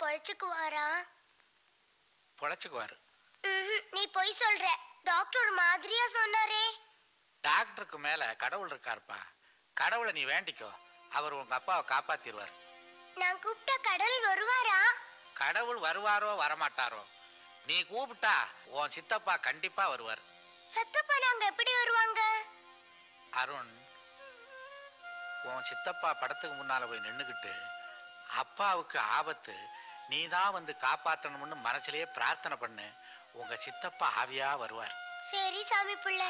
பொழைச்சுக்குவாரா? பொழைச்சுக்குவாரு. நீ பொய் சொல்ற. டாக்டர் மாதிரியா சொன்னாரே. டாக்டருக்கு மேல கடவுள் இருக்காருப்பா. கடவுளை நீ வேண்டிக்கோ, அவர் உங்க அப்பாவை காப்பாத்திடுவார். நான் கூப்பிட்டா கடவுள் வருவாரா? கடவுள் வருவாரோ வரமாட்டாரோ, நீ கூப்பிட்டா உன் சித்தப்பா கண்டிப்பா வருவார். சத்தப்பா நாங்க எப்படி வருவாங்க? அருண், உன் சித்தப்பா படத்துக்கு முன்னால போய் நின்னுகிட்டு அப்பாவுக்கு ஆபத்து, நீ தான் வந்து காப்பாற்றணும்னு மனசுலயே பிரார்த்தனை பண்ணு. உங்க சித்தப்பா ஆவியா வருவார். சரி சாமி பிள்ளை.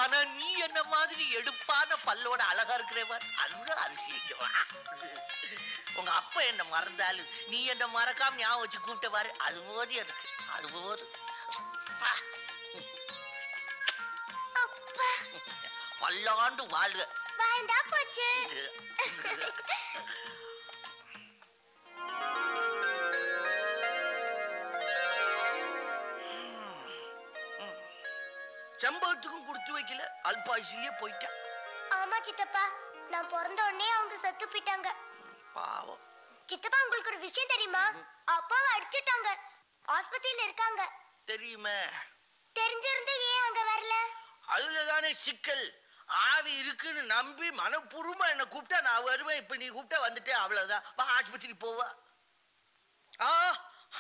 ஆனா நீ என்ன மாதிரி எடுப்பான பல்லோட அழகா இருக்கிறவர் அது அதிசயம். உங்க அப்பா என்ன மறந்தாலும் நீ என்ன மறக்காம ஞாபகம் வச்சு கூப்பிட்ட பாரு, அது போது எனக்கு அது போது. பல்லாண்டு வாழ்க. வாழ்ந்தா போச்சு. சம்பவத்துக்கும் கொடுத்து வைக்கல, அல்பாயுசிலேயே போயிட்டா. ஆமா சித்தப்பா, நான் பிறந்த உடனே அவங்க செத்து போயிட்டாங்க. பாவம். சித்தப்பா உங்களுக்கு ஒரு விஷயம் தெரியுமா? அப்பாவை அடிச்சுட்டாங்க, ஆஸ்பத்திரியில இருக்காங்க. தெரியுமே. தெரிஞ்சிருந்து ஏன் அங்க வரல? அதுலதானே சிக்கல். ஆவி இருக்குன்னு நம்பி மனப்பூர்வமா என்ன கூப்பிட்டா நான் வருவேன். இப்ப நீ கூப்பிட்டா வந்துட்டே, அவ்வளவுதான். வா ஆஸ்பத்திரி போவா.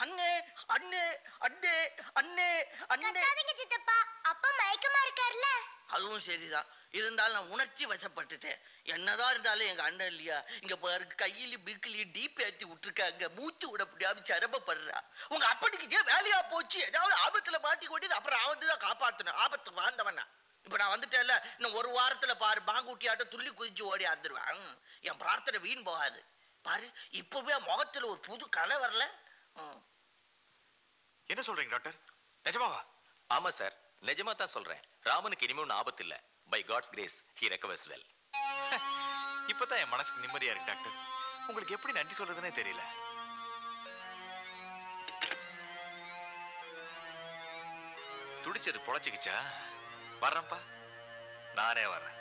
அண்ணே அண்ணே அண்ணே அண்ணே அண்ணே. சித்தப்பா அப்பா மயக்கமா இருக்காருல்ல? அதுவும் சரிதான். இருந்தாலும் நான் உணர்ச்சி வசப்பட்டுட்டேன். என்னதான் இருந்தாலும் எங்க அண்ணன் இல்லையா? இங்க பாரு, கையில பிக்கிலி டீப் ஏற்றி விட்டுருக்காங்க. மூச்சு விட முடியாம சிரமப்படுறா. உங்க அப்பனுக்கு வேலையா போச்சு. ஏதாவது ஆபத்துல மாட்டி கொண்டு அப்புறம் அவன்தான் காப்பாத்தணும். ஆபத்து வாழ்ந்தவனா. இப்ப நான் வந்துட்டேன்ல, இன்னும் ஒரு வாரத்துல பாரு, பாங்கூட்டியாட்ட துள்ளி குதிச்சு ஓடி ஆந்துருவான். என் பிரார்த்தனை வீண் போகாது. பாரு, இப்பவே முகத்துல ஒரு புது கலை வரல. என்ன சொல்றீங்க டாக்டர்? நிஜமாவா? ஆமா சார், நிஜமா தான் சொல்றேன். ராமனுக்கு இனிமே ஒன்றும் ஆபத்து இல்ல. By God's grace he recovers well. இப்பதான் என் மனசுக்கு நிம்மதியா இருக்கு டாக்டர். உங்களுக்கு எப்படி நன்றி சொல்றதுன்னே தெரியல. துடிச்சது பொழைச்சிக்கிச்சா? வர்றேன்ப்பா, நானே வர்றேன்.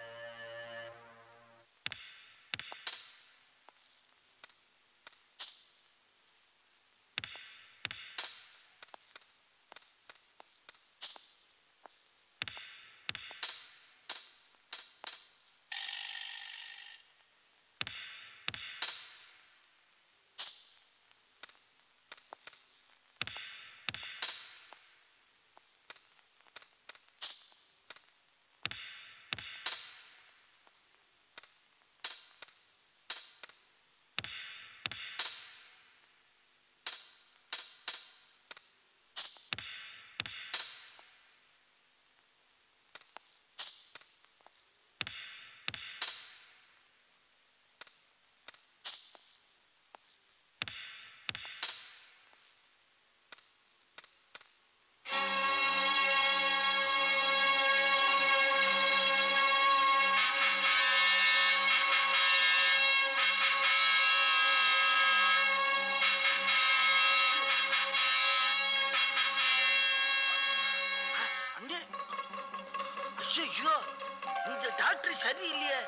சரியில்லையே.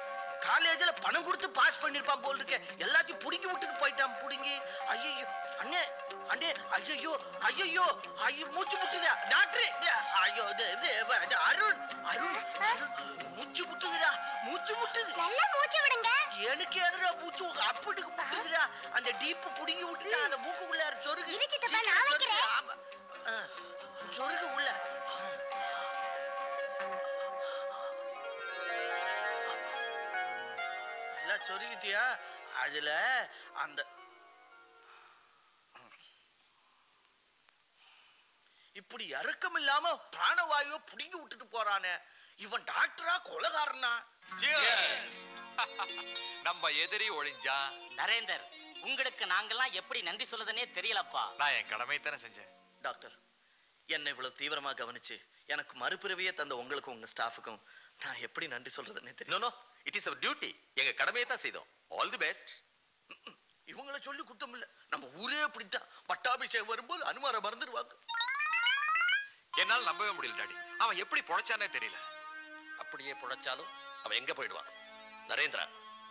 காலேஜ்ல பணம் கொடுத்து பாஸ் பண்ணிருப்பான் போல் இருக்க. எல்லாத்தையும் புடுங்கி விட்டுட்டு போயிட்டான். புடுங்கி ஐயோ அண்ணே அண்ணே ஐயோ ஐயோ ஐயோ மூச்சு முட்டுதா டாக்டர். ஐயோ அருண் அருண் மூச்சு முட்டுதுடா. மூச்சு முட்டுது. நல்லா மூச்சு விடுங்க. எனக்கு எதிரா மூச்சு அப்படிக்கு முட்டுதுடா. அந்த டீப்பு புடுங்கி விட்டுட்டா. அந்த மூக்குக்குள்ள சொருகு சொருகு உள்ள எல்லாம் சொருகிட்டியா? அதுல அந்த இப்படி இறக்கம் இல்லாம பிராணவாயுவை புடுங்கி விட்டுட்டு போறானே, இவன் டாக்டரா கொலைகாரனா? நம்ம எதிரி ஒழிஞ்சா. நரேந்தர், உங்களுக்கு நாங்கெல்லாம் எப்படி நன்றி சொல்லுதுன்னே தெரியலப்பா. நான் என் கடமை தானே செஞ்சேன். டாக்டர், என்னை இவ்வளவு தீவிரமா கவனிச்சு எனக்கு மறுபிறவியே தந்த உங்களுக்கும் உங்க ஸ்டாஃபுக்கும் நான் எப்படி நன்றி சொல்றதுன்னே தெரியல. No it is our duty. எங்க கடமையை தான் செய்தோம். All the best. இவங்களை சொல்லி குத்தம் இல்ல. நம்ம ஊரே அப்படித்தான். பட்டாபிஷேகம் வரும்போது அனுமாரை மறந்துடுவாங்க. என்னால நம்பவே முடியல டாடி. அவன் எப்படி பொழைச்சானே தெரியல. அப்படியே பொழைச்சாலும் அவன் எங்க போயிடுவான்? நரேந்திரா,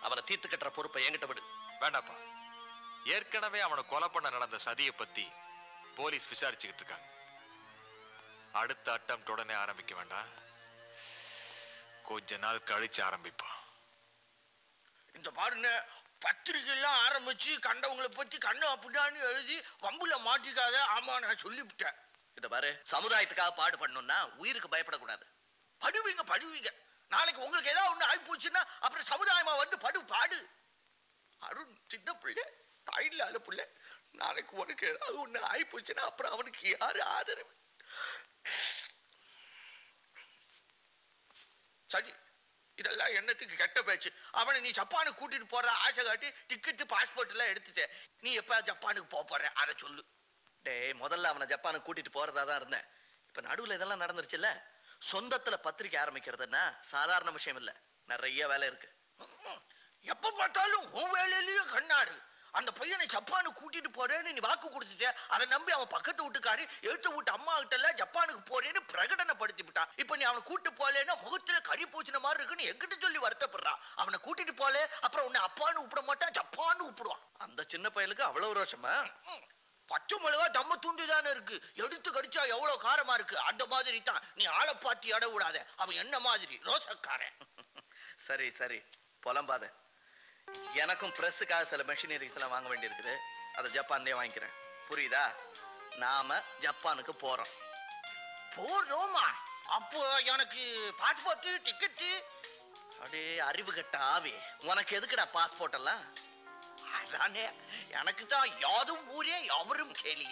அவனை தீர்த்து கட்டுற பொறுப்பை என்கிட்ட விடு. வேண்டாப்பா. ஏற்கனவே அவனை கொலை பண்ண நடந்த சதியை பத்தி போலீஸ் விசாரிச்சுக்கிட்டு இருக்காங்க. அடுத்த அட்டம் உடனே ஆரம்பிக்க வேண்டாம். கொஞ்ச நாள் கழிச்சு ஆரம்பிப்பான். இந்த பாருங்க, பத்திரிகை எல்லாம் ஆரம்பிச்சு கண்டவங்களை பத்தி கண்ணு அப்படின்னு எழுதி வம்புல மாட்டிக்காத. ஆமா, நான் சொல்லிவிட்டேன். இத பாரு, சமுதாயத்துக்காக பாடுபடணும்னா உயிருக்கு பயப்படக்கூடாது. படுவீங்க படுவீங்க. நாளைக்கு உங்களுக்கு ஏதாவது ஒண்ணு ஆகி போச்சுன்னா அப்புறம் சமுதாயமா வந்து பாடு. அருண் சின்ன பிள்ளை, தாயில்லாத பிள்ளை. நாளைக்கு உனக்கு ஏதாவது ஒண்ணு ஆகி போச்சுன்னா அப்புறம் அவனுக்கு யாரு ஆதரவு? சரி, இதெல்லாம் என்னத்துக்கு கெட்ட பேச்சு? அவனை நீ ஜப்பானுக்கு கூட்டிட்டு போற ஆசை காட்டி டிக்கெட்டு பாஸ்போர்ட் எல்லாம் எடுத்துட்ட. நீ எப்ப ஜப்பானுக்கு போற அதை சொல்லு. டேய், முதல்ல அவனை ஜப்பானுக்கு கூட்டிட்டு போறதா தான் இருந்தேன். இப்ப நடுவுல இதெல்லாம் நடந்துருச்சுல்ல. சொந்தத்துல பத்திரிக்கை ஆரம்பிக்கிறதுன்னா சாதாரண விஷயம் இல்ல. நிறைய வேலை இருக்கு. எப்ப பார்த்தாலும் உன் வேலையிலேயே கண்ணாரு. அந்த பையனை ஜப்பானுக்கு கூட்டிட்டு போறேன்னு நீ வாக்கு கொடுத்துட்ட. அதை நம்பி அவன் பக்கத்து வீட்டுக்காரி எழுத்து வீட்டு அம்மா கிட்ட எல்லாம் ஜப்பானுக்கு போறேன்னு பிரகடனப்படுத்தி விட்டான். இப்ப நீ அவனை கூட்டு போலேன்னா முகத்துல கறி பூச்சின மாதிரி இருக்குன்னு எங்கிட்ட சொல்லி வருத்தப்படுறான். அவனை கூட்டிட்டு போல அப்புறம் உன்னை அப்பான்னு கூப்பிட மாட்டான், ஜப்பான்னு கூப்பிடுவான். அந்த சின்ன பையனுக்கு அவ்வளவு ரோஷமா? பச்சை மிளகா தம்ம துண்டு தானே இருக்கு, எடுத்து கடிச்சா எவ்வளவு காரமா இருக்கு. அந்த மாதிரி தான் நீ ஆளை பார்த்து இட விடாத. அவன் என்ன மாதிரி ரோசக்காரன். சரி சரி, புலம்பாத. எனக்கும் பிரஸ்ஸுக்காக சில மெஷினரிஸ் எல்லாம் வாங்க வேண்டி இருக்குது. அதை ஜப்பான்லயே வாங்கிக்கிறேன். புரியுதா? நாம ஜப்பானுக்கு போறோம். போறோமா? அப்போ எனக்கு பாஸ்போர்ட் டிக்கெட்டு? அடே அறிவு கட்ட ஆவி, உனக்கு எதுக்குடா பாஸ்போர்ட் எல்லாம்? அதானே, எனக்கு தான் யாதும் ஊரே எவரும் கேலி.